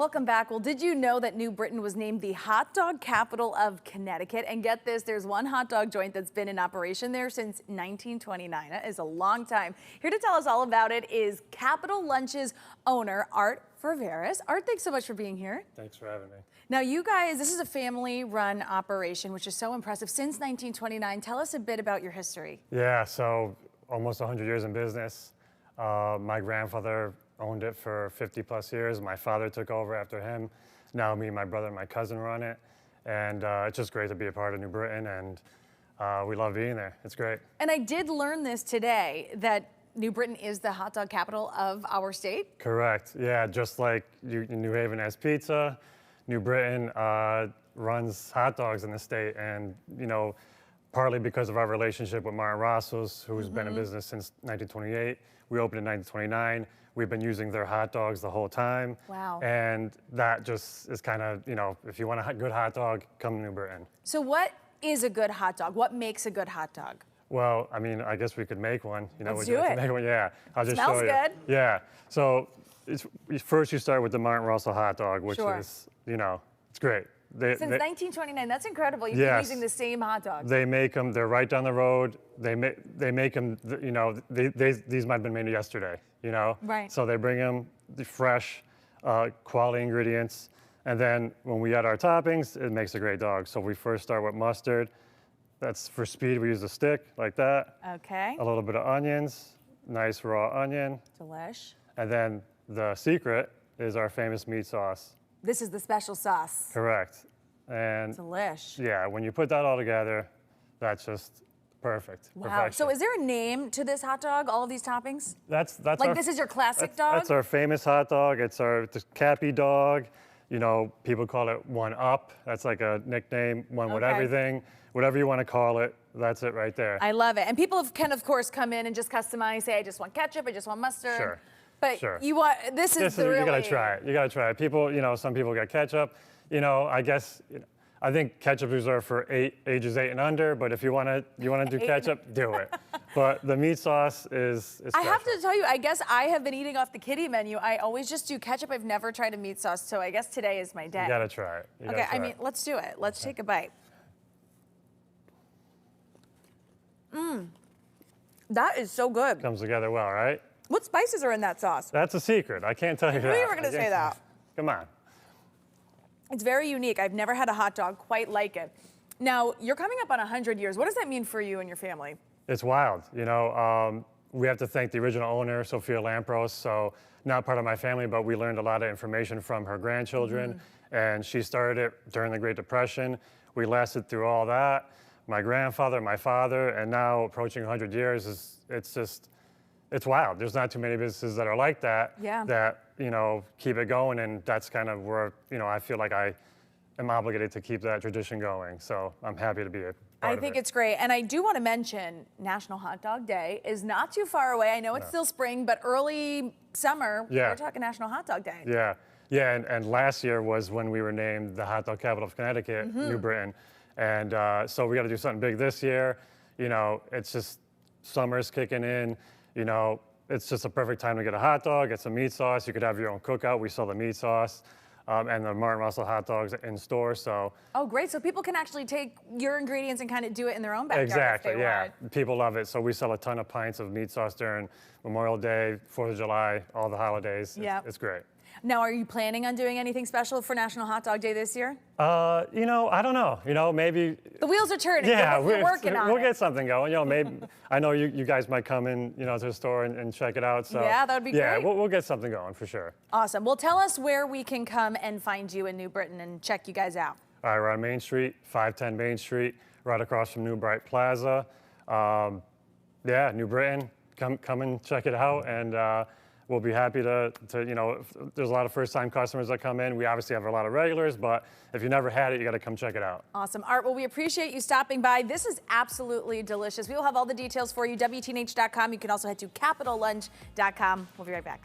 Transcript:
Welcome back. Well, did you know that New Britain was named the hot dog capital of Connecticut? And get this, there's one hot dog joint that's been in operation there since 1929. That is a long time. Here to tell us all about it is Capital Lunch's owner, Art Ferveris. Art, thanks so much for being here. Thanks for having me. Now, you guys, this is a family-run operation, which is so impressive. Since 1929, tell us a bit about your history. Yeah, so almost 100 years in business. My grandfather owned it for 50 plus years. My father took over after him. Now me, my brother, and my cousin run it. And it's just great to be a part of New Britain, and we love being there. It's great. And I did learn this today, that New Britain is the hot dog capital of our state. Correct, yeah, just like New Haven has pizza, New Britain runs hot dogs in the state. And, you know, partly because of our relationship with Martin Rossos, who's been in business since 1928. We opened in 1929. We've been using their hot dogs the whole time. Wow. And that just is kind of, you know, if you want a good hot dog, come to New Britain. So what is a good hot dog? What makes a good hot dog? Well, I mean, I guess we could make one. You know, Let's would you do like it. to make one? Yeah, I'll just Smells show you. good. Yeah. So first you start with the Martin Rosso hot dog, which Sure. is, you know, it's great. Since 1929, that's incredible. You've been Yes. using the same hot dogs. They make them. They're right down the road. They make them. You know, these might have been made yesterday. You know. Right. So they bring them the fresh, quality ingredients, and then when we add our toppings, it makes a great dog. So we first start with mustard. That's for speed. We use a stick like that. Okay. A little bit of onions, nice raw onion, Delish. and then the secret is our famous meat sauce. This is the special sauce. Correct. And Delish. yeah, when you put that all together, that's just perfect. Wow. Perfection. So is there a name to this hot dog, all of these toppings? That's Like our, this is your classic dog? That's our famous hot dog. It's our Cappy dog. You know, people call it One Up. That's like a nickname, one with Okay. everything. Whatever you want to call it, that's it right there. I love it. And people can, of course, come in and just customize, say, I just want ketchup, I just want mustard. Sure. But Sure. you want, this is the You really... gotta try it. You gotta try it. People, you know, some people get ketchup. You know, I guess, I think ketchup is reserved for ages 8 and under. But if you wanna do ketchup, do it. But the meat sauce is I special. have to tell you, I guess I have been eating off the kiddie menu. I always just do ketchup. I've never tried a meat sauce, so I guess today is my day. You gotta try it. You Okay, gotta try I mean, it. let's do it. Let's take a bite. That is so good. Comes together well, right? What spices are in that sauce? That's a secret. I can't tell you that. knew you were gonna say that. Come on. It's very unique. I've never had a hot dog quite like it. Now, you're coming up on 100 years. What does that mean for you and your family? It's wild. You know, we have to thank the original owner, Sophia Lampros. So not part of my family, but we learned a lot of information from her grandchildren. And she started it during the Great Depression. We lasted through all that. My grandfather, my father, and now approaching 100 years, it's wild. There's not too many businesses that are like that, Yeah. that, you know, keep it going. And that's kind of where, you know, I feel like I am obligated to keep that tradition going. So I'm happy to be a part I of think it. it's great. And I do want to mention National Hot Dog Day is not too far away. I know it's still spring, but early summer, Yeah. we're talking National Hot Dog Day. Yeah, yeah, and last year was when we were named the hot dog capital of Connecticut, New Britain. And so we got to do something big this year. You know, it's just summer's kicking in. You know, it's just a perfect time to get a hot dog, get some meat sauce. You could have your own cookout. We sell the meat sauce and the Martin Russell hot dogs in store. So Oh, great. So people can actually take your ingredients and kind of do it in their own backyard. exactly, if they yeah, want. people love it. So we sell a ton of pints of meat sauce during Memorial Day, 4th of July, all the holidays. Yeah. It's great. Now, are you planning on doing anything special for National Hot Dog Day this year? You know, I don't know. You know, maybe. The wheels are turning. Yeah, You're working on we'll it. get something going. You know, maybe I know you guys might come in, you know, to the store and check it out. So Yeah, that would be yeah, great. we'll get something going for sure. Awesome. Well, tell us where we can come and find you in New Britain and check you guys out. All right, we're on Main Street, 510 Main Street, right across from New Bright Plaza. Yeah, New Britain. Come and check it out, and we'll be happy to you know. If there's a lot of first-time customers that come in. We obviously have a lot of regulars, but if you never had it, you got to come check it out. Awesome. Art, well, we appreciate you stopping by. This is absolutely delicious. We will have all the details for you, WTNH.com. You can also head to CapitalLunch.com. We'll be right back.